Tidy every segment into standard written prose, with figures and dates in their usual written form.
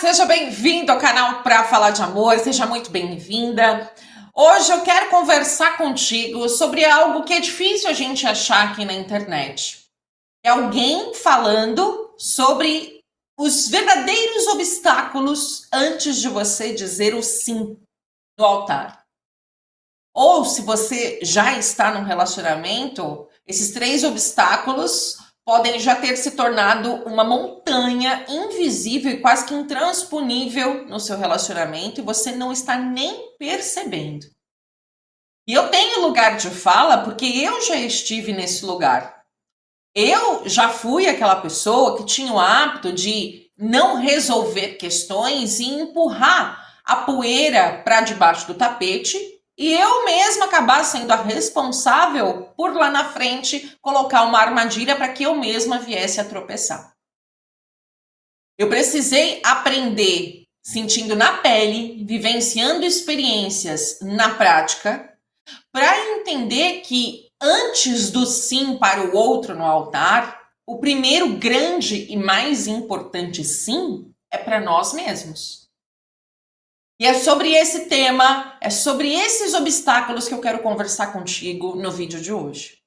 seja bem-vindo ao canal Pra Falar de Amor, seja muito bem-vinda. Hoje eu quero conversar contigo sobre algo que é difícil a gente achar aqui na internet. É alguém falando sobre os verdadeiros obstáculos antes de você dizer o sim no altar. Ou se você já está num relacionamento, esses 3 obstáculos podem já ter se tornado uma montanha invisível e quase que intransponível no seu relacionamento e você não está nem percebendo. E eu tenho lugar de fala porque eu já estive nesse lugar. Eu já fui aquela pessoa que tinha o hábito de não resolver questões e empurrar a poeira para debaixo do tapete e eu mesma acabar sendo a responsável por lá na frente colocar uma armadilha para que eu mesma viesse a tropeçar. Eu precisei aprender sentindo na pele, vivenciando experiências na prática, para entender que antes do sim para o outro no altar, o primeiro grande e mais importante sim é para nós mesmos. E é sobre esse tema, é sobre esses obstáculos que eu quero conversar contigo no vídeo de hoje.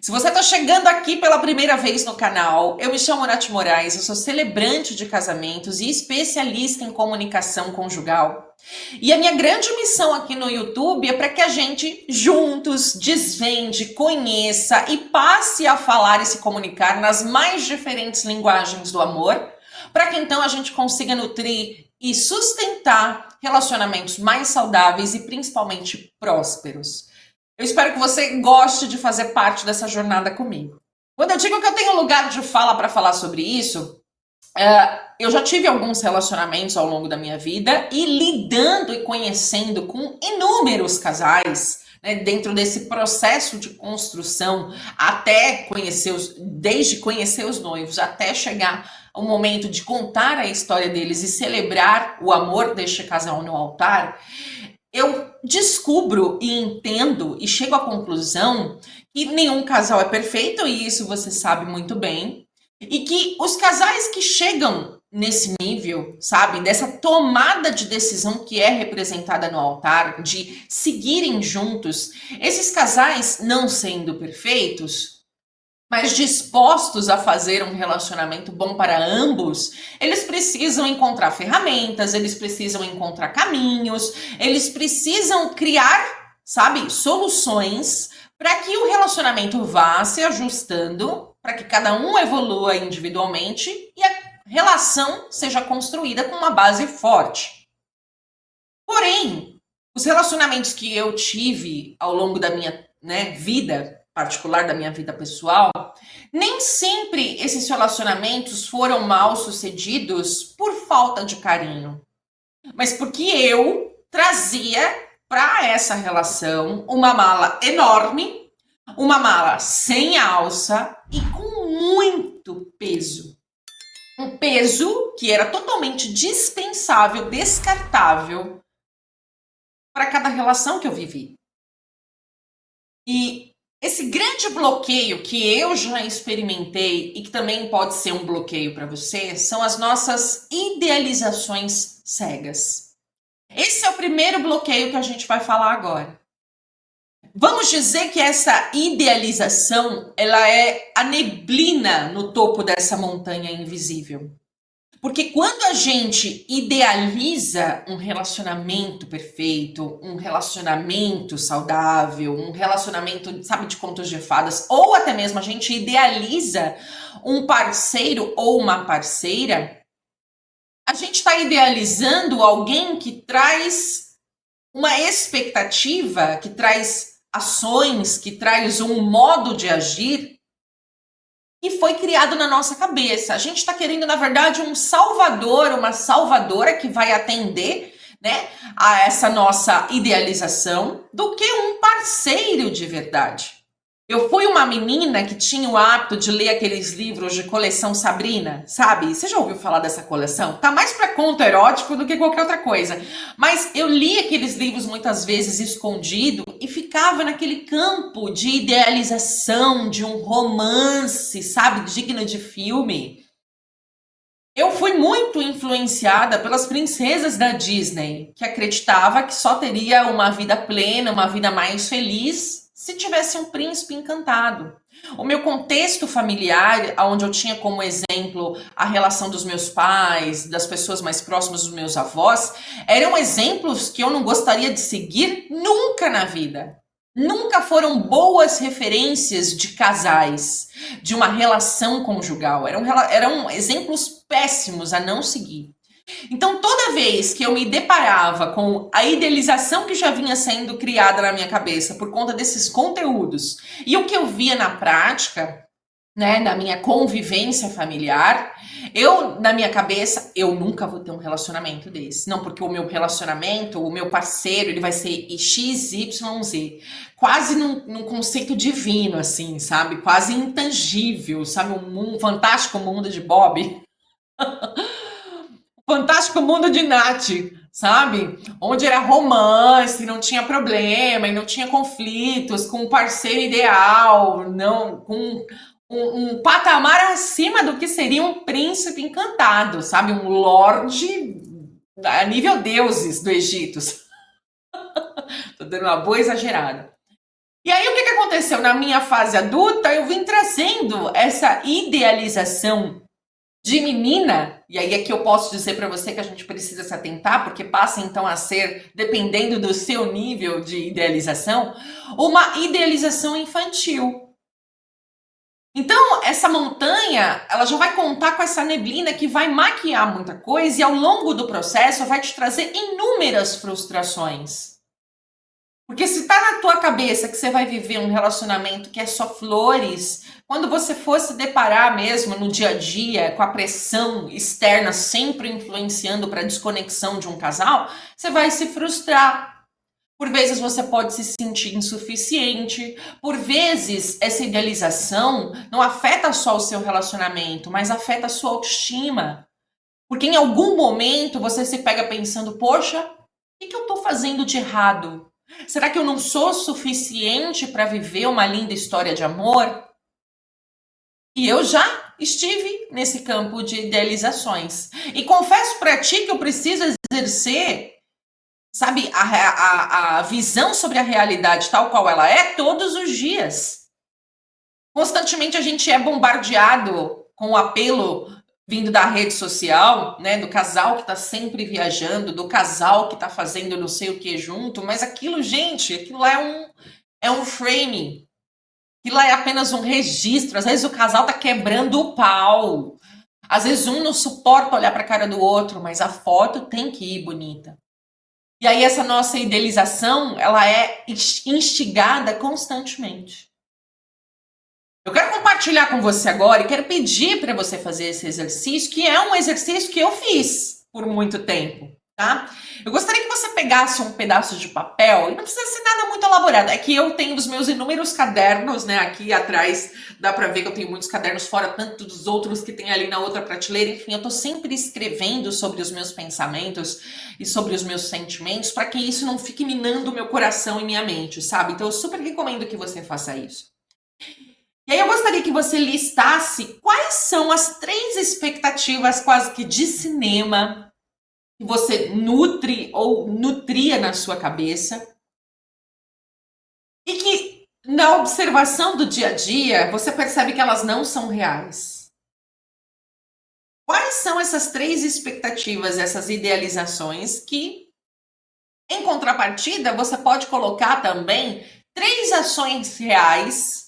Se você está chegando aqui pela primeira vez no canal, eu me chamo Nath Moraes, eu sou celebrante de casamentos e especialista em comunicação conjugal. E a minha grande missão aqui no YouTube é para que a gente juntos desvende, conheça e passe a falar e se comunicar nas mais diferentes linguagens do amor, para que então a gente consiga nutrir e sustentar relacionamentos mais saudáveis e principalmente prósperos. Eu espero que você goste de fazer parte dessa jornada comigo. Quando eu digo que eu tenho lugar de fala para falar sobre isso, eu já tive alguns relacionamentos ao longo da minha vida e lidando e conhecendo com inúmeros casais, né, dentro desse processo de construção, até conhecer desde conhecer os noivos até chegar ao momento de contar a história deles e celebrar o amor deste casal no altar, eu descubro e entendo e chego à conclusão que nenhum casal é perfeito, e isso você sabe muito bem, e que os casais que chegam nesse nível, sabe, dessa tomada de decisão que é representada no altar, de seguirem juntos, esses casais, não sendo perfeitos, mas dispostos a fazer um relacionamento bom para ambos, eles precisam encontrar ferramentas, eles precisam encontrar caminhos, eles precisam criar, sabe, soluções para que o relacionamento vá se ajustando, para que cada um evolua individualmente e a relação seja construída com uma base forte. Porém, os relacionamentos que eu tive ao longo da minha vida particular, da minha vida pessoal, nem sempre esses relacionamentos foram mal sucedidos por falta de carinho, mas porque eu trazia para essa relação uma mala enorme, uma mala sem alça e com muito peso. Um peso que era totalmente dispensável, descartável para cada relação que eu vivi. E esse grande bloqueio que eu já experimentei e que também pode ser um bloqueio para você são as nossas idealizações cegas. Esse é o primeiro bloqueio que a gente vai falar agora. Vamos dizer que essa idealização, ela é a neblina no topo dessa montanha invisível. Porque quando a gente idealiza um relacionamento perfeito, um relacionamento saudável, um relacionamento, sabe, de contos de fadas, ou até mesmo a gente idealiza um parceiro ou uma parceira, a gente está idealizando alguém que traz uma expectativa, que traz ações, que traz um modo de agir que foi criado na nossa cabeça. A gente está querendo, na verdade, um salvador, uma salvadora que vai atender, né, a essa nossa idealização, do que um parceiro de verdade. Eu fui uma menina que tinha o hábito de ler aqueles livros de coleção Sabrina, sabe? Você já ouviu falar dessa coleção? Tá mais para conto erótico do que qualquer outra coisa. Mas eu li aqueles livros muitas vezes escondido e ficava naquele campo de idealização de um romance, sabe? Digno de filme. Eu fui muito influenciada pelas princesas da Disney, que acreditava que só teria uma vida plena, uma vida mais feliz, se tivesse um príncipe encantado. O meu contexto familiar, onde eu tinha como exemplo a relação dos meus pais, das pessoas mais próximas dos meus avós, eram exemplos que eu não gostaria de seguir nunca na vida. Nunca foram boas referências de casais, de uma relação conjugal. Eram exemplos péssimos a não seguir. Então, toda vez que eu me deparava com a idealização que já vinha sendo criada na minha cabeça por conta desses conteúdos e o que eu via na prática, né, na minha convivência familiar, na minha cabeça, eu nunca vou ter um relacionamento desse. Não, porque o meu relacionamento, o meu parceiro, ele vai ser XYZ. Quase num conceito divino, assim, sabe? Quase intangível, sabe? Um fantástico mundo de Bob. Fantástico mundo de Nath, sabe? Onde era romance, não tinha problema e não tinha conflitos, com um parceiro ideal, não com um patamar acima do que seria um príncipe encantado, sabe? Um lorde a nível deuses do Egito. Tô dando uma boa exagerada. E aí, o que aconteceu? Na minha fase adulta, eu vim trazendo essa idealização de menina, e aí é que eu posso dizer para você que a gente precisa se atentar, porque passa então a ser, dependendo do seu nível de idealização, uma idealização infantil. Então, essa montanha, ela já vai contar com essa neblina que vai maquiar muita coisa e ao longo do processo vai te trazer inúmeras frustrações. Porque se tá na tua cabeça que você vai viver um relacionamento que é só flores, quando você for se deparar mesmo no dia a dia com a pressão externa sempre influenciando para a desconexão de um casal, você vai se frustrar. Por vezes você pode se sentir insuficiente, por vezes essa idealização não afeta só o seu relacionamento, mas afeta a sua autoestima. Porque em algum momento você se pega pensando, poxa, o que eu estou fazendo de errado? Será que eu não sou suficiente para viver uma linda história de amor? E eu já estive nesse campo de idealizações. E confesso para ti que eu preciso exercer, sabe, a visão sobre a realidade tal qual ela é todos os dias. Constantemente a gente é bombardeado com o apelo vindo da rede social, né, do casal que está sempre viajando, do casal que está fazendo não sei o que junto, mas aquilo, gente, aquilo lá é um frame. Aquilo lá é apenas um registro. Às vezes o casal tá quebrando o pau. Às vezes um não suporta olhar para a cara do outro, mas a foto tem que ir bonita. E aí essa nossa idealização, ela é instigada constantemente. Eu quero compartilhar com você agora e quero pedir para você fazer esse exercício, que é um exercício que eu fiz por muito tempo, tá? Eu gostaria que você pegasse um pedaço de papel, e não precisa ser nada muito elaborado, é que eu tenho os meus inúmeros cadernos, né, aqui atrás, dá pra ver que eu tenho muitos cadernos fora, tanto dos outros que tem ali na outra prateleira, enfim, eu tô sempre escrevendo sobre os meus pensamentos e sobre os meus sentimentos, para que isso não fique minando o meu coração e minha mente, sabe? Então eu super recomendo que você faça isso. E aí eu gostaria que você listasse quais são as 3 expectativas quase que de cinema que você nutre ou nutria na sua cabeça e que na observação do dia a dia você percebe que elas não são reais. Quais são essas 3 expectativas, essas idealizações que, em contrapartida, você pode colocar também 3 ações reais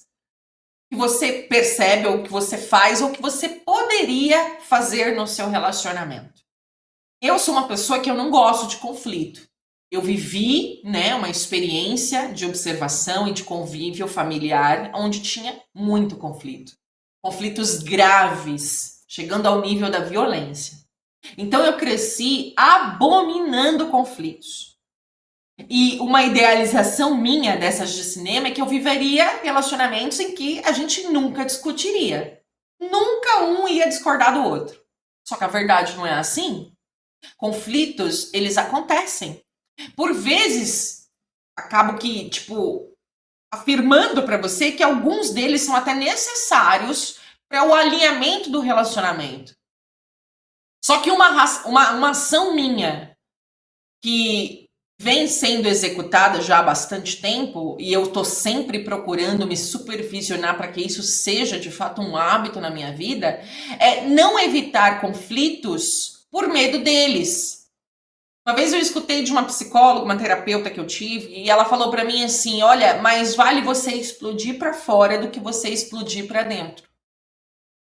que você percebe ou que você faz ou que você poderia fazer no seu relacionamento. Eu sou uma pessoa que eu não gosto de conflito. Eu vivi, né, uma experiência de observação e de convívio familiar onde tinha muito conflito. Conflitos graves, chegando ao nível da violência. Então eu cresci abominando conflitos. E uma idealização minha dessas de cinema é que eu viveria relacionamentos em que a gente nunca discutiria. Nunca um ia discordar do outro. Só que a verdade não é assim. Conflitos, eles acontecem. Por vezes, acabo que, afirmando para você que alguns deles são até necessários para o alinhamento do relacionamento. Só que uma ação minha que vem sendo executada já há bastante tempo, e eu estou sempre procurando me supervisionar para que isso seja de fato um hábito na minha vida, é não evitar conflitos por medo deles. Uma vez eu escutei de uma psicóloga, uma terapeuta que eu tive, e ela falou para mim assim: olha, mais vale você explodir para fora do que você explodir para dentro.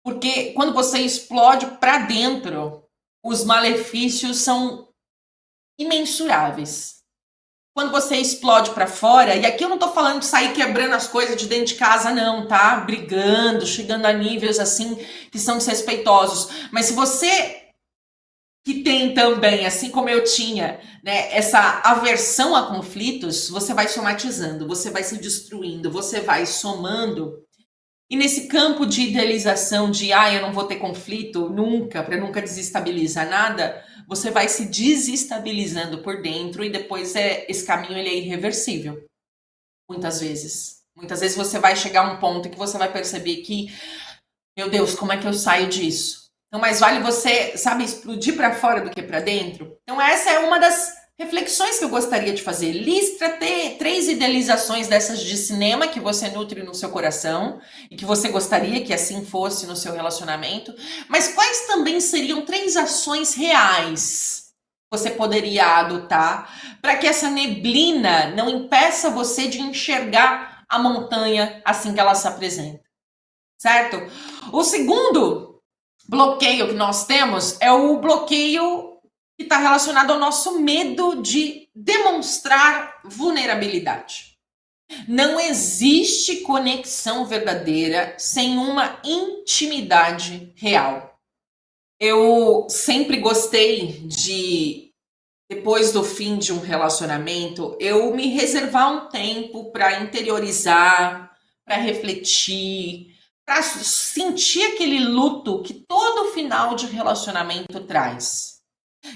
Porque quando você explode para dentro, os malefícios são imensuráveis. Quando você explode para fora, e aqui eu não tô falando de sair quebrando as coisas de dentro de casa não, tá? Brigando, chegando a níveis assim que são desrespeitosos. Mas se você que tem também, assim como eu tinha, né, essa aversão a conflitos, você vai somatizando, você vai se destruindo, você vai somando. E nesse campo de idealização de, eu não vou ter conflito nunca, para nunca desestabilizar nada, você vai se desestabilizando por dentro e depois esse caminho ele é irreversível, muitas vezes. Muitas vezes você vai chegar a um ponto em que você vai perceber que, meu Deus, como é que eu saio disso? Então, mais vale você, sabe, explodir para fora do que para dentro. Então, essa é uma das reflexões que eu gostaria de fazer. Lista 3 idealizações dessas de cinema que você nutre no seu coração e que você gostaria que assim fosse no seu relacionamento. Mas quais também seriam 3 ações reais que você poderia adotar para que essa neblina não impeça você de enxergar a montanha assim que ela se apresenta? Certo? O segundo bloqueio que nós temos é o bloqueio que está relacionado ao nosso medo de demonstrar vulnerabilidade. Não existe conexão verdadeira sem uma intimidade real. Eu sempre gostei de, depois do fim de um relacionamento, eu me reservar um tempo para interiorizar, para refletir, para sentir aquele luto que todo final de relacionamento traz.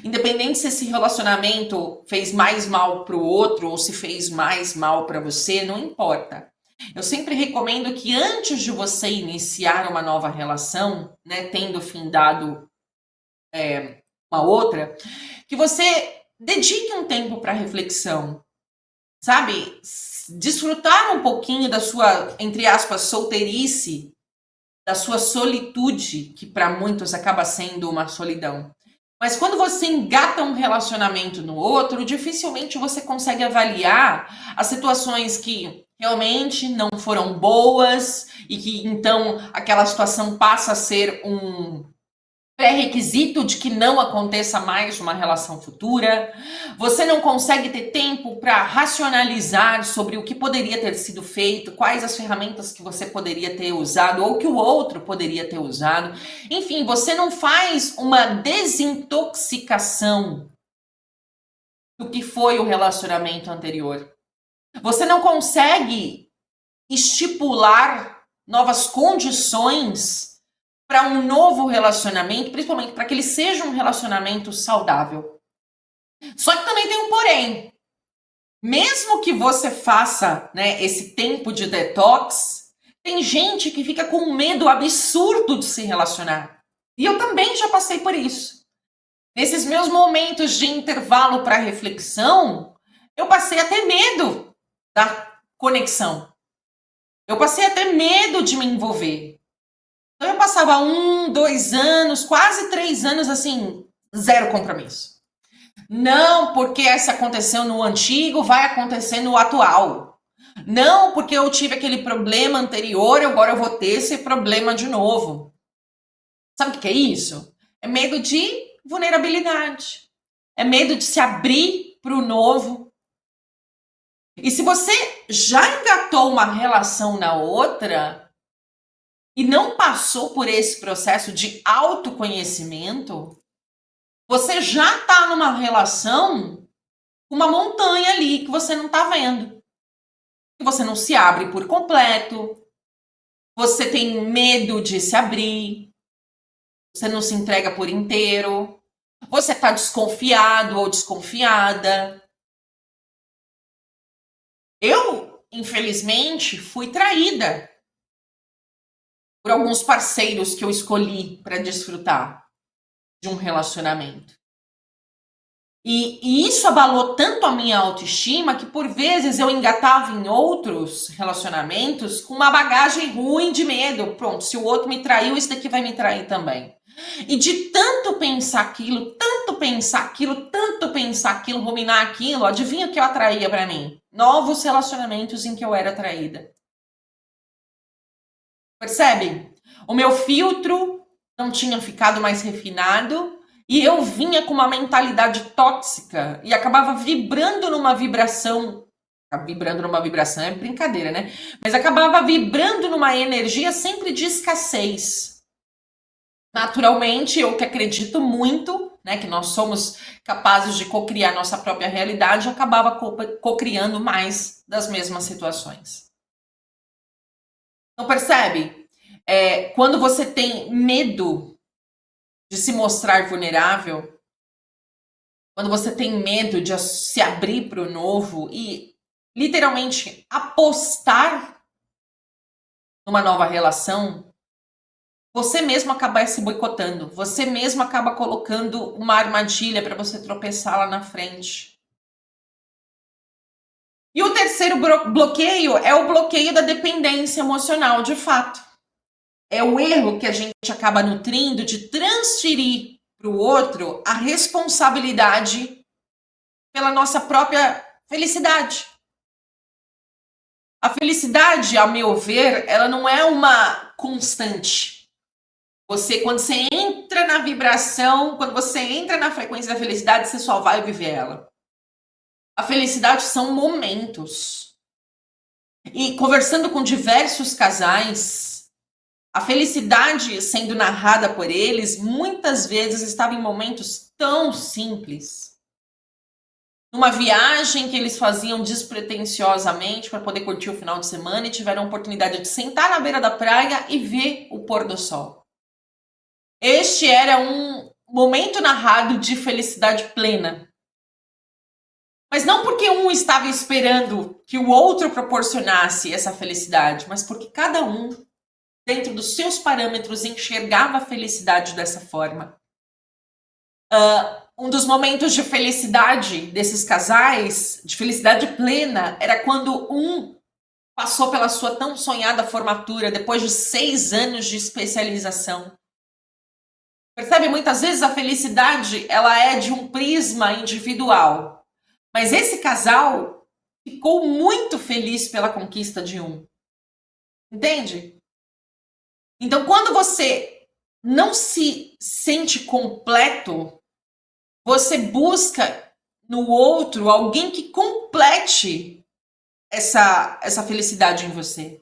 Independente se esse relacionamento fez mais mal para o outro ou se fez mais mal para você, não importa. Eu sempre recomendo que antes de você iniciar uma nova relação, né, tendo findado uma outra, que você dedique um tempo para reflexão, sabe? Desfrutar um pouquinho da sua, entre aspas, solteirice, da sua solitude, que para muitos acaba sendo uma solidão. Mas quando você engata um relacionamento no outro, dificilmente você consegue avaliar as situações que realmente não foram boas e que então aquela situação passa a ser um pré-requisito de que não aconteça mais uma relação futura. Você não consegue ter tempo para racionalizar sobre o que poderia ter sido feito, quais as ferramentas que você poderia ter usado ou que o outro poderia ter usado. Enfim, você não faz uma desintoxicação do que foi o relacionamento anterior. Você não consegue estipular novas condições para um novo relacionamento, principalmente para que ele seja um relacionamento saudável. Só que também tem um porém. Mesmo que você faça, né, esse tempo de detox, tem gente que fica com um medo absurdo de se relacionar. E eu também já passei por isso. Nesses meus momentos de intervalo para reflexão, eu passei a ter medo da conexão. Eu passei a ter medo de me envolver. Então eu passava 1, 2 anos, quase 3 anos, assim, zero compromisso. Não porque essa aconteceu no antigo, vai acontecer no atual. Não porque eu tive aquele problema anterior, agora eu vou ter esse problema de novo. Sabe o que é isso? É medo de vulnerabilidade. É medo de se abrir para o novo. E se você já engatou uma relação na outra e não passou por esse processo de autoconhecimento, você já está numa relação com uma montanha ali que você não está vendo. Que você não se abre por completo, você tem medo de se abrir, você não se entrega por inteiro, você está desconfiado ou desconfiada. Eu, infelizmente, fui traída por alguns parceiros que eu escolhi para desfrutar. de um relacionamento. E isso abalou tanto a minha autoestima que por vezes eu engatava em outros relacionamentos com uma bagagem ruim de medo. Pronto, se o outro me traiu, esse daqui vai me trair também. E de tanto pensar aquilo, tanto pensar aquilo, tanto pensar aquilo, ruminar aquilo, adivinha o que eu atraía para mim? Novos relacionamentos em que eu era traída. Percebe? O meu filtro não tinha ficado mais refinado e eu vinha com uma mentalidade tóxica e acabava vibrando numa vibração. Vibrando numa vibração é brincadeira, né? Mas acabava vibrando numa energia sempre de escassez. Naturalmente, eu que acredito muito, né, que nós somos capazes de cocriar nossa própria realidade, acabava cocriando mais das mesmas situações. Então, percebe? Quando você tem medo de se mostrar vulnerável, quando você tem medo de se abrir para o novo e literalmente apostar numa nova relação, você mesmo acaba se boicotando, você mesmo acaba colocando uma armadilha para você tropeçar lá na frente. E o terceiro bloqueio é o bloqueio da dependência emocional, de fato. É o erro que a gente acaba nutrindo de transferir para o outro a responsabilidade pela nossa própria felicidade. A felicidade, ao meu ver, ela não é uma constante. Quando você entra na vibração, quando você entra na frequência da felicidade, você só vai viver ela. A felicidade são momentos. E conversando com diversos casais, a felicidade sendo narrada por eles, muitas vezes estava em momentos tão simples. Numa viagem que eles faziam despretensiosamente para poder curtir o final de semana e tiveram a oportunidade de sentar na beira da praia e ver o pôr do sol. Este era um momento narrado de felicidade plena. Mas não porque um estava esperando que o outro proporcionasse essa felicidade, mas porque cada um, dentro dos seus parâmetros, enxergava a felicidade dessa forma. Um dos momentos de felicidade desses casais, de felicidade plena, era quando um passou pela sua tão sonhada formatura depois de 6 anos de especialização. Percebe? Muitas vezes a felicidade ela é de um prisma individual. Mas esse casal ficou muito feliz pela conquista de um. Entende? Então, quando você não se sente completo, você busca no outro alguém que complete essa felicidade em você.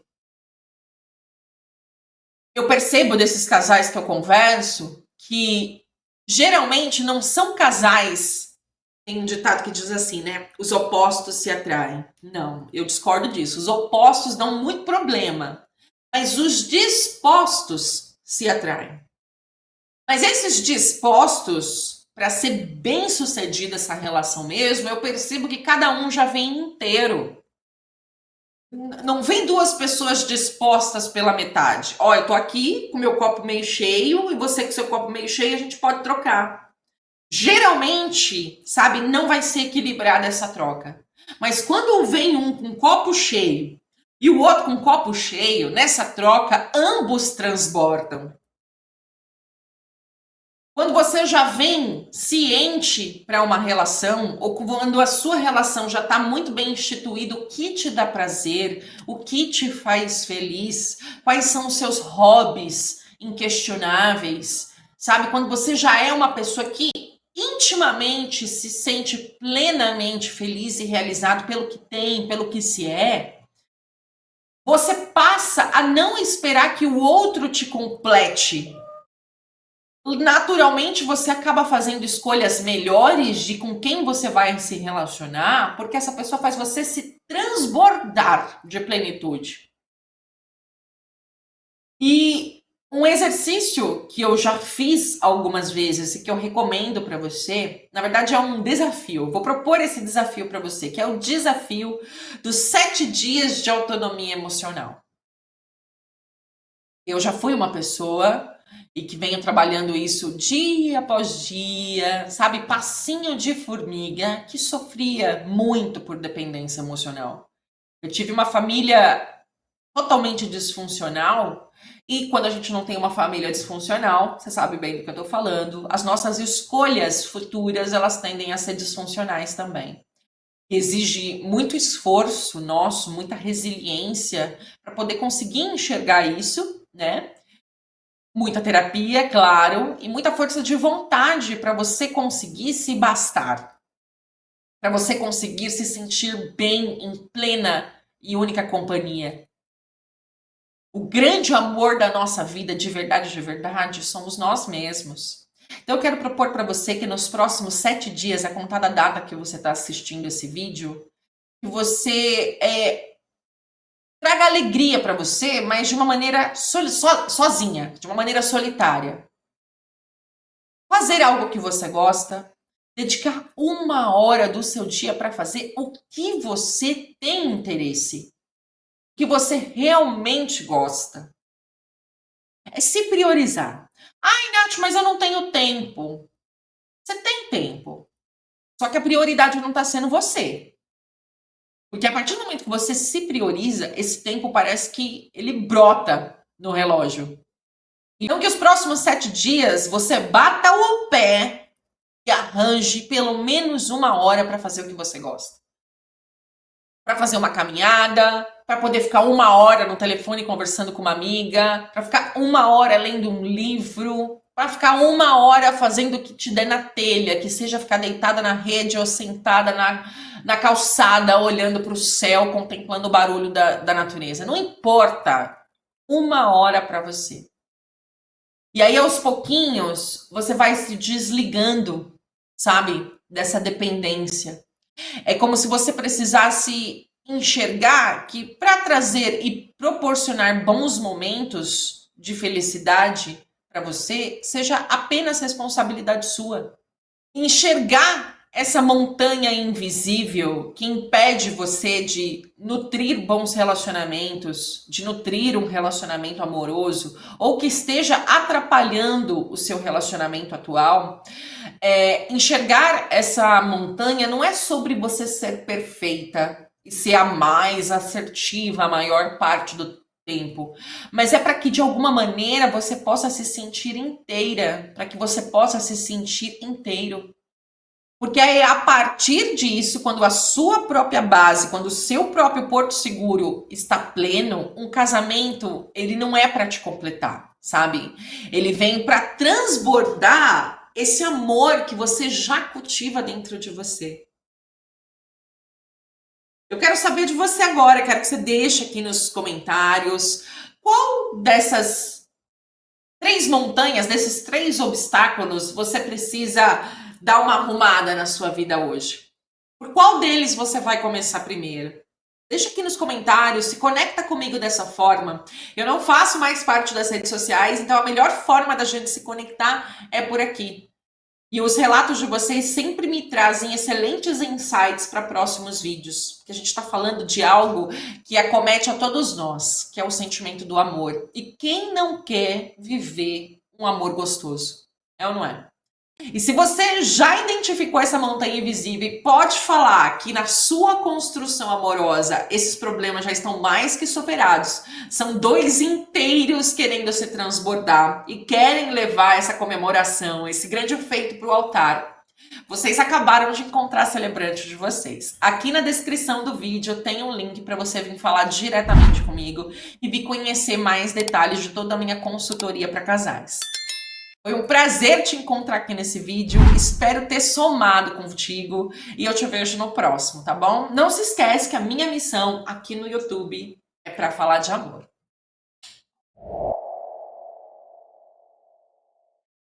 Eu percebo desses casais que eu converso que geralmente não são casais. Tem um ditado que diz assim, né? Os opostos se atraem. Não, eu discordo disso. Os opostos dão muito problema, mas os dispostos se atraem. Mas esses dispostos, para ser bem sucedida essa relação mesmo, eu percebo que cada um já vem inteiro. Não vem duas pessoas dispostas pela metade. Ó, eu tô aqui com meu copo meio cheio e você com seu copo meio cheio, a gente pode trocar. Geralmente, sabe, não vai ser equilibrada essa troca. Mas quando vem um com copo cheio e o outro com copo cheio, nessa troca, ambos transbordam. Quando você já vem ciente para uma relação, ou quando a sua relação já está muito bem instituída, o que te dá prazer, o que te faz feliz, quais são os seus hobbies inquestionáveis, sabe? Quando você já é uma pessoa que intimamente se sente plenamente feliz e realizado pelo que tem, pelo que se é, você passa a não esperar que o outro te complete. Naturalmente você acaba fazendo escolhas melhores de com quem você vai se relacionar, porque essa pessoa faz você se transbordar de plenitude. E um exercício que eu já fiz algumas vezes e que eu recomendo para você, na verdade é um desafio. Vou propor esse desafio para você, que é o desafio dos 7 dias de autonomia emocional. Eu já fui uma pessoa e que venho trabalhando isso dia após dia, sabe, passinho de formiga, que sofria muito por dependência emocional. Eu tive uma família totalmente disfuncional, e quando a gente não tem uma família disfuncional, você sabe bem do que eu tô falando, as nossas escolhas futuras, elas tendem a ser disfuncionais também. Exige muito esforço nosso, muita resiliência para poder conseguir enxergar isso, né? Muita terapia, claro, e muita força de vontade para você conseguir se bastar, para você conseguir se sentir bem em plena e única companhia. O grande amor da nossa vida, de verdade, somos nós mesmos. Então eu quero propor para você que nos próximos 7 dias, a contada data que você está assistindo esse vídeo, que você traga alegria para você, mas de uma maneira sozinha, de uma maneira solitária. Fazer algo que você gosta, dedicar 1 hora do seu dia para fazer o que você tem interesse, o que você realmente gosta. É se priorizar. Ai, Nath, mas eu não tenho tempo. Você tem tempo. Só que a prioridade não está sendo você. Porque a partir do momento que você se prioriza, esse tempo parece que ele brota no relógio. Então que os próximos 7 dias você bata o pé e arranje pelo menos 1 hora para fazer o que você gosta. Para fazer uma caminhada, para poder ficar 1 hora no telefone conversando com uma amiga, para ficar 1 hora lendo um livro, para ficar 1 hora fazendo o que te der na telha, que seja ficar deitada na rede ou sentada na calçada, olhando para o céu, contemplando o barulho da natureza. Não importa. 1 hora para você. E aí, aos pouquinhos, você vai se desligando, sabe, dessa dependência. É como se você precisasse enxergar que para trazer e proporcionar bons momentos de felicidade para você, seja apenas responsabilidade sua. Enxergar essa montanha invisível que impede você de nutrir bons relacionamentos, de nutrir um relacionamento amoroso, ou que esteja atrapalhando o seu relacionamento atual. Enxergar essa montanha não é sobre você ser perfeita e ser a mais assertiva a maior parte do tempo, mas é para que de alguma maneira você possa se sentir inteira, para que você possa se sentir inteiro. Porque é a partir disso, quando a sua própria base, quando o seu próprio porto seguro está pleno, um casamento, ele não é para te completar, sabe? Ele vem para transbordar esse amor que você já cultiva dentro de você. Eu quero saber de você agora, quero que você deixe aqui nos comentários qual dessas 3 montanhas, desses 3 obstáculos você precisa dar uma arrumada na sua vida hoje. Por qual deles você vai começar primeiro? Deixa aqui nos comentários, se conecta comigo dessa forma. Eu não faço mais parte das redes sociais, então a melhor forma da gente se conectar é por aqui. E os relatos de vocês sempre me trazem excelentes insights para próximos vídeos. Porque a gente está falando de algo que acomete a todos nós, que é o sentimento do amor. E quem não quer viver um amor gostoso? É ou não é? E se você já identificou essa montanha invisível e pode falar que na sua construção amorosa esses problemas já estão mais que superados, são 2 inteiros querendo se transbordar e querem levar essa comemoração, esse grande feito para o altar, vocês acabaram de encontrar a celebrante de vocês. Aqui na descrição do vídeo tem um link para você vir falar diretamente comigo e vir conhecer mais detalhes de toda a minha consultoria para casais. Foi um prazer te encontrar aqui nesse vídeo, espero ter somado contigo e eu te vejo no próximo, tá bom? Não se esquece que a minha missão aqui no YouTube é para falar de amor.